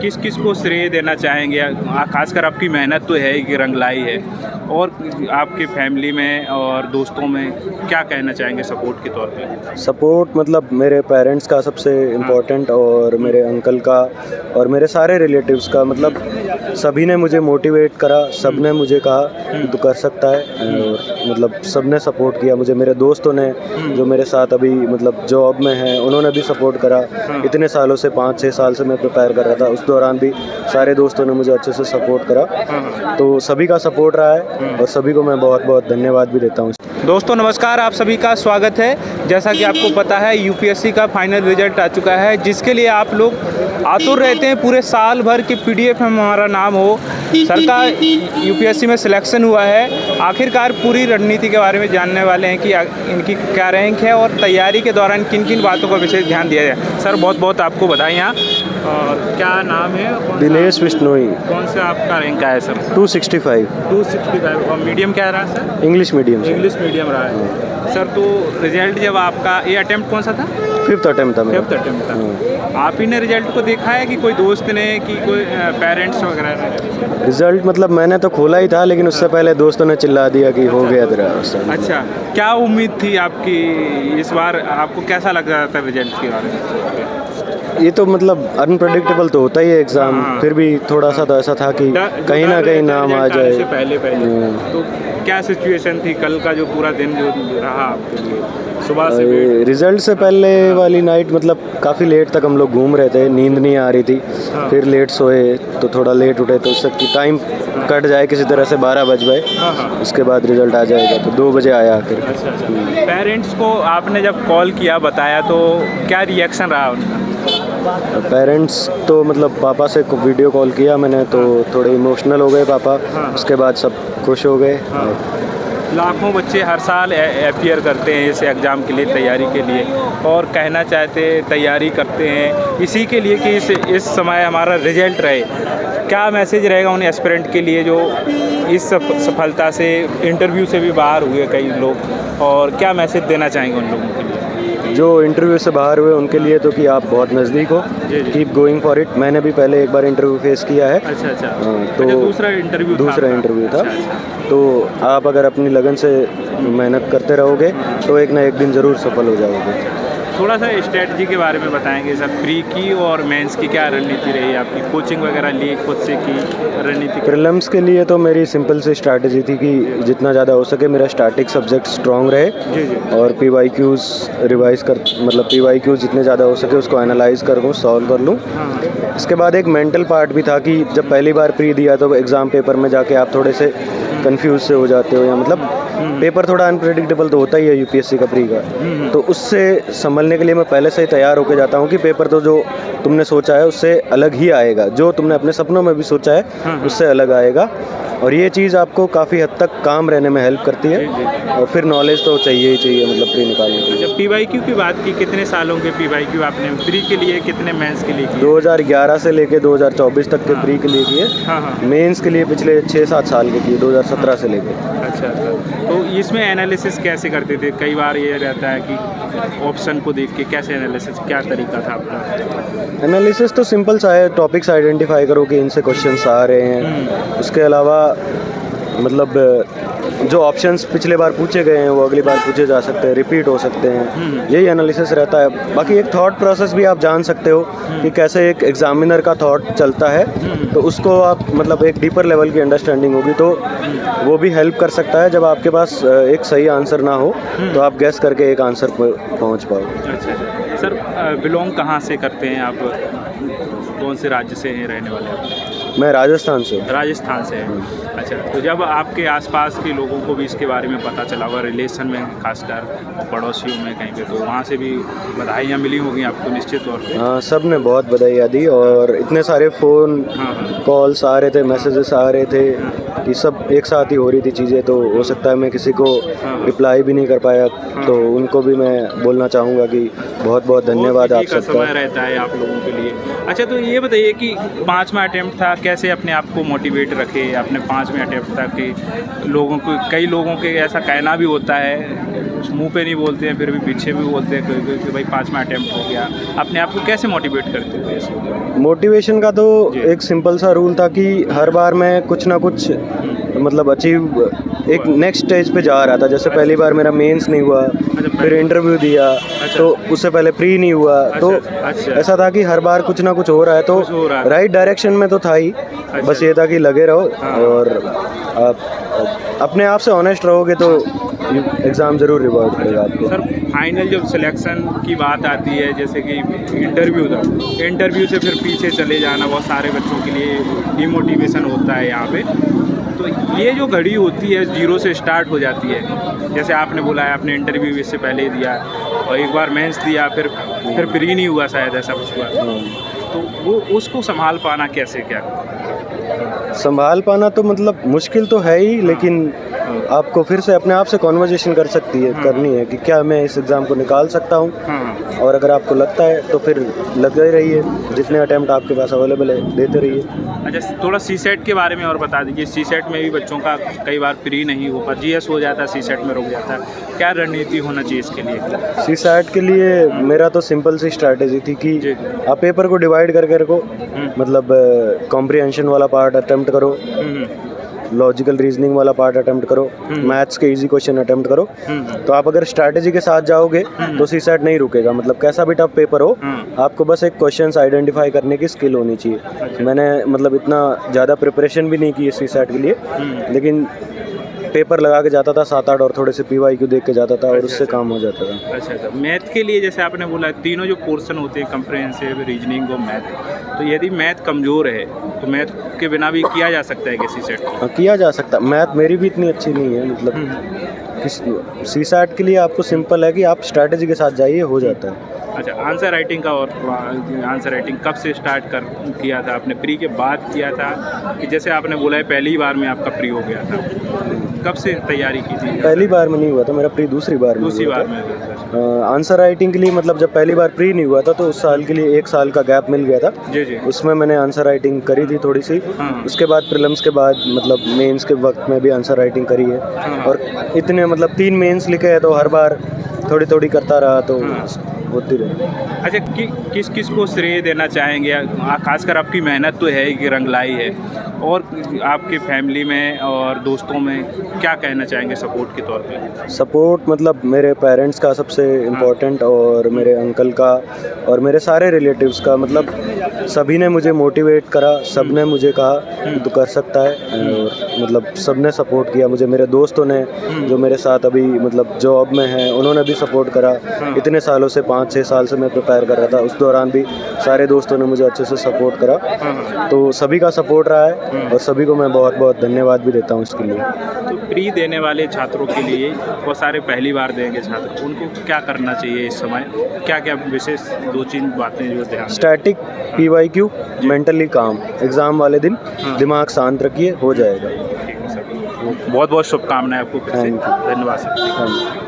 किस किस को श्रेय देना चाहेंगे? खासकर आपकी मेहनत तो है ही कि रंग लाई है, और आपकी फैमिली में और दोस्तों में क्या कहना चाहेंगे सपोर्ट के तौर पे? सपोर्ट मतलब मेरे पेरेंट्स का सबसे इम्पोर्टेंट, और मेरे अंकल का, और मेरे सारे रिलेटिव्स का। मतलब सभी ने मुझे मोटिवेट करा, सब ने मुझे कहा कि तू कर सकता है, और मतलब सब ने सपोर्ट किया मुझे। मेरे दोस्तों ने जो मेरे साथ अभी मतलब जॉब में हैं, उन्होंने भी सपोर्ट करा। इतने सालों से 5-6 साल से मैं प्रिपेयर कर रहा था, उस दौरान भी सारे दोस्तों ने मुझे अच्छे से सपोर्ट करा। तो सभी का सपोर्ट रहा है, और सभी को मैं बहुत बहुत धन्यवाद भी देता हूँ। दोस्तों नमस्कार, आप सभी का स्वागत है। जैसा कि आपको पता है यूपीएससी का फाइनल रिजल्ट आ चुका है, जिसके लिए आप लोग आतुर रहते हैं पूरे साल भर कि पीडीएफ में हमारा नाम हो। सर का यूपीएससी में सिलेक्शन हुआ है। आखिरकार पूरी रणनीति के बारे में जानने वाले हैं कि इनकी क्या रैंक है और तैयारी के दौरान किन किन बातों का विशेष ध्यान दिया जाए। सर बहुत बहुत आपको बधाइयाँ। और क्या नाम है? दिनेश बिश्नोई। कौन सा आपका रैंक आया सर? 265। 265। और मीडियम क्या रहा sir? English medium. English medium रहा है सर। तो रिजल्ट जब आपका, ये अटेम्प्ट कौन सा था? 5th अटेम्प्ट था मेरा। 5th अटेम्प्ट था। आप ही ने रिजल्ट को देखा है कि कोई दोस्त ने, कि कोई पेरेंट्स वगैरह ने? रिजल्ट मतलब मैंने तो खोला ही था, लेकिन उससे पहले दोस्तों ने चिल्ला दिया कि हो गया तेरा। अच्छा, क्या उम्मीद थी आपकी इस बार? आपको कैसा लग रहा था रिजल्ट के बारे में? ये तो मतलब अनप्रेडिक्टेबल तो होता ही है एग्ज़ाम। फिर भी थोड़ा सा तो ऐसा था कि कहीं ना कहीं नाम आ जाए। से पहले तो क्या सिचुएशन थी कल का, जो पूरा दिन जो रहा आपके लिए सुबह से? रिजल्ट से पहले वाली नाइट मतलब काफ़ी लेट तक हम लोग घूम रहे थे, नींद नहीं आ रही थी। फिर लेट सोए तो थोड़ा लेट उठे, तो उससे कि टाइम कट जाए किसी तरह से, 12 बज गए। उसके बाद रिजल्ट आ जाएगा, तो 2 बजे आया आखिर। अच्छा। पेरेंट्स को आपने जब कॉल किया, बताया, तो क्या रिएक्शन रहा उनका? पेरेंट्स तो मतलब पापा से वीडियो कॉल किया मैंने, तो थोड़े इमोशनल हो गए पापा। उसके बाद सब खुश हो गए। लाखों बच्चे हर साल अपीयर करते हैं इस एग्ज़ाम के लिए, तैयारी के लिए, और कहना चाहते तैयारी करते हैं इसी के लिए कि इस समय हमारा रिजल्ट रहे। क्या मैसेज रहेगा उन एस्पिरेंट के लिए जो इस सफलता से, इंटरव्यू से भी बाहर हुए कई लोग, और क्या मैसेज देना चाहेंगे उन लोगों के लिए जो इंटरव्यू से बाहर हुए उनके लिए? तो कि आप बहुत नज़दीक हो, कीप गोइंग फॉर इट। मैंने भी पहले एक बार इंटरव्यू फेस किया है। अच्छा। तो दूसरा इंटरव्यू था। तो आप अगर अपनी लगन से मेहनत करते रहोगे तो एक ना एक दिन ज़रूर सफल हो जाओगे। थोड़ा सा स्ट्रेटजी के बारे में बताएंगे सर, प्री की और मेंस की क्या रणनीति रही आपकी? कोचिंग वगैरह ली, खुद से की रणनीति? प्रीलिम्स के लिए तो मेरी सिंपल सी स्ट्रैटेजी थी कि जितना ज़्यादा हो सके मेरा स्टैटिक सब्जेक्ट स्ट्रॉन्ग रहे, और PYQs रिवाइज कर, मतलब PYQs जितने ज़्यादा हो सके उसको एनालाइज कर लूँ, सॉल्व कर लूँ। इसके बाद एक मेंटल पार्ट भी था कि जब पहली बार प्री दिया तो एग्ज़ाम पेपर में जाके आप थोड़े से कंफ्यूज से हो जाते हो, या मतलब पेपर थोड़ा अनप्रेडिक्टेबल तो होता ही है यूपीएससी का प्री का। तो उससे संभलने के लिए मैं पहले से ही तैयार होकर जाता हूँ कि पेपर तो जो तुमने सोचा है उससे अलग ही आएगा, जो तुमने अपने सपनों में भी सोचा है उससे अलग आएगा। और ये चीज़ आपको काफ़ी हद तक काम रहने में हेल्प करती है, और फिर नॉलेज तो चाहिए ही चाहिए मतलब प्री निकालने के लिए। जब PYQ की बात की, कितने सालों के PYQ आपने प्री के लिए, कितने मेंस के लिए किए? 2011 से लेके 2024 तक के प्री के लिए किए। मेंस के लिए पिछले 6-7 साल के किए, 2017 से लेके। अच्छा। तो इसमें एनालिसिस कैसे करते थे? कई बार ये रहता है कि ऑप्शन को देख के कैसे एनालिसिस, क्या तरीका था आपका? एनालिसिस तो सिंपल सा है, टॉपिक्स आइडेंटिफाई करो कि इनसे क्वेश्चंस आ रहे हैं। उसके अलावा मतलब जो ऑप्शंस पिछले बार पूछे गए हैं वो अगली बार पूछे जा सकते हैं, रिपीट हो सकते हैं। यही एनालिसिस रहता है। बाकी एक थॉट प्रोसेस भी आप जान सकते हो कि कैसे एक एग्जामिनर का थॉट चलता है, तो उसको आप मतलब एक डीपर लेवल की अंडरस्टैंडिंग होगी तो वो भी हेल्प कर सकता है। जब आपके पास एक सही आंसर ना हो तो आप गैस करके एक आंसर पर पहुँच पाओ। अच्छा सर, बिलोंग कहाँ से करते हैं आप? कौन से राज्य से हैं रहने वाले आप? मैं राजस्थान से। राजस्थान से हैं। अच्छा, तो जब आपके आसपास के लोगों को भी इसके बारे में पता चला होगा, रिलेशन में खासकर पड़ोसियों में कहीं पे, तो वहाँ से भी बधाइयाँ मिली होंगी आपको निश्चित तौर पे? हाँ, सब ने बहुत बधाइयाँ दी, और इतने सारे फ़ोन कॉल्स आ रहे थे, मैसेजेस आ रहे थे कि सब एक साथ ही हो रही थी चीज़ें। तो हो सकता है मैं किसी को रिप्लाई भी नहीं कर पाया, तो उनको भी मैं बोलना चाहूँगा कि बहुत बहुत धन्यवाद आप सबका। समय रहता है आप लोगों के लिए। अच्छा, तो ये बताइए कि 5वां अटेम्प्ट था, कैसे अपने आप को मोटिवेट रखे? अपने 5वें अटेम्प्ट था कि लोगों को, कई लोगों के ऐसा कहना भी होता है कुछ मुंह पे नहीं बोलते हैं, फिर भी पीछे भी बोलते हैं कि भाई 5वां अटेम्प्ट हो गया। अपने आप को कैसे मोटिवेट करते थे ऐसे? मोटिवेशन का तो जी। एक सिंपल सा रूल था कि हर बार मैं कुछ ना कुछ मतलब अचीव एक नेक्स्ट स्टेज पे जा रहा था। जैसे पहली बार मेरा मेंस नहीं हुआ, फिर इंटरव्यू दिया, तो उससे पहले प्री नहीं हुआ, तो अच्छा। ऐसा था कि हर बार कुछ ना कुछ हो रहा है, तो कुछ हो रहा है। राइट डायरेक्शन में तो था ही। बस ये था कि लगे रहो और आप अपने आप से ऑनेस्ट रहोगे तो एग्ज़ाम ज़रूर रिवॉर्ड करेगा आपको। सर फाइनल जब सिलेक्शन की बात आती है, जैसे कि इंटरव्यू था, इंटरव्यू से फिर पीछे चले जाना बहुत सारे बच्चों के लिए डिमोटिवेशन होता है यहाँ पे। तो ये जो घड़ी होती है जीरो से स्टार्ट हो जाती है, जैसे आपने बोला है आपने इंटरव्यू इससे पहले दिया और एक बार मेंस दिया, फिर प्री नहीं हुआ शायद, ऐसा कुछ हुआ। तो वो उसको संभाल पाना कैसे, क्या संभाल पाना तो मतलब मुश्किल तो है ही, लेकिन आपको फिर से अपने आप से कॉन्वर्जेशन करनी है कि क्या मैं इस एग्ज़ाम को निकाल सकता हूँ। हाँ। और अगर आपको लगता है तो फिर लगे रहिए, जितने अटैम्प्ट आपके पास अवेलेबल है देते रहिए। अच्छा, थोड़ा सी सेट के बारे में और बता दीजिए। सी सेट में भी बच्चों का कई बार प्री नहीं हो पाता, जीएस हो जाता है, सी सेट में रुक जाता है। क्या रणनीति होना चाहिए इसके लिए? सी सैट के लिए मेरा तो सिंपल सी स्ट्रैटेजी थी कि जी। आप पेपर को डिवाइड करके रखो, मतलब कॉम्प्रिहेंशन वाला पार्ट अटेम्प्ट करो, लॉजिकल रीजनिंग वाला पार्ट अटेम्प्ट करो, मैथ्स के इजी क्वेश्चन अटेम्प्ट करो। तो आप अगर स्ट्रैटेजी के साथ जाओगे तो सी सेट नहीं रुकेगा। मतलब कैसा भी टफ पेपर हो, आपको बस एक क्वेश्चंस आइडेंटिफाई करने की स्किल होनी चाहिए। मैंने मतलब इतना ज़्यादा प्रिपरेशन भी नहीं की सी सेट के लिए, लेकिन पेपर लगा के जाता था 7-8 और थोड़े से PYQ देख के जाता था और उससे काम हो जाता था। अच्छा, मैथ के लिए जैसे आपने बोला तीनों जो पोर्शन होते हैं, कंप्रिहेंसिव, रीजनिंग और मैथ, तो यदि मैथ कमज़ोर है तो मैथ के बिना भी किया जा सकता है किसी सेट? हाँ, किया जा सकता। मैथ मेरी भी इतनी अच्छी नहीं है, मतलब सी सैट के लिए आपको सिंपल है कि आप स्ट्रैटेजी के साथ जाइए, हो जाता है। अच्छा, आंसर राइटिंग का, और आंसर राइटिंग कब से स्टार्ट किया था आपने? प्री के बाद किया था कि जैसे आपने बोला है पहली बार में आपका प्री हो गया था, कब से तैयारी की थी? पहली बार में नहीं हुआ था मेरा प्री, दूसरी बार में हुआ था। आंसर राइटिंग के लिए मतलब जब पहली बार प्री नहीं हुआ था तो उस साल के लिए 1 साल का गैप मिल गया था। जी। उसमें मैंने आंसर राइटिंग करी थी थोड़ी सी। उसके बाद प्रीलिम्स के बाद मतलब मेंस के वक्त में भी आंसर राइटिंग करी है। और इतने मतलब 3 मेंस लिखे हैं तो हर बार थोड़ी थोड़ी करता रहा तो होती रही। अच्छा, किस को श्रेय देना चाहेंगे? खासकर आपकी मेहनत तो है ही कि रंग लाई है, और आपकी फैमिली में और दोस्तों में क्या कहना चाहेंगे सपोर्ट के तौर पे? सपोर्ट मतलब मेरे पेरेंट्स का सबसे इम्पोर्टेंट, और मेरे अंकल का और मेरे सारे रिलेटिव्स का। मतलब सभी ने मुझे मोटिवेट करा, सब ने मुझे कहा कि तू कर सकता है, और मतलब सब ने सपोर्ट किया मुझे। मेरे दोस्तों ने जो मेरे साथ अभी मतलब जॉब में हैं उन्होंने भी सपोर्ट करा। इतने सालों से 5-6 साल से मैं प्रिपेयर कर रहा था, उस दौरान भी सारे दोस्तों ने मुझे अच्छे से सपोर्ट करा। तो सभी का सपोर्ट रहा है और सभी को मैं बहुत बहुत धन्यवाद भी देता हूँ इसके लिए। तो प्री देने वाले छात्रों के लिए, बहुत सारे पहली बार देंगे छात्र, उनको क्या करना चाहिए इस समय? क्या क्या विशेष 2-3 बातें जो ध्यान? स्टैटिक, PYQ, मेंटली काम, एग्ज़ाम वाले दिन दिमाग शांत रखिए, हो जाएगा। ठीक है सर, बहुत बहुत शुभकामनाएं आपको फिर से। धन्यवाद सर।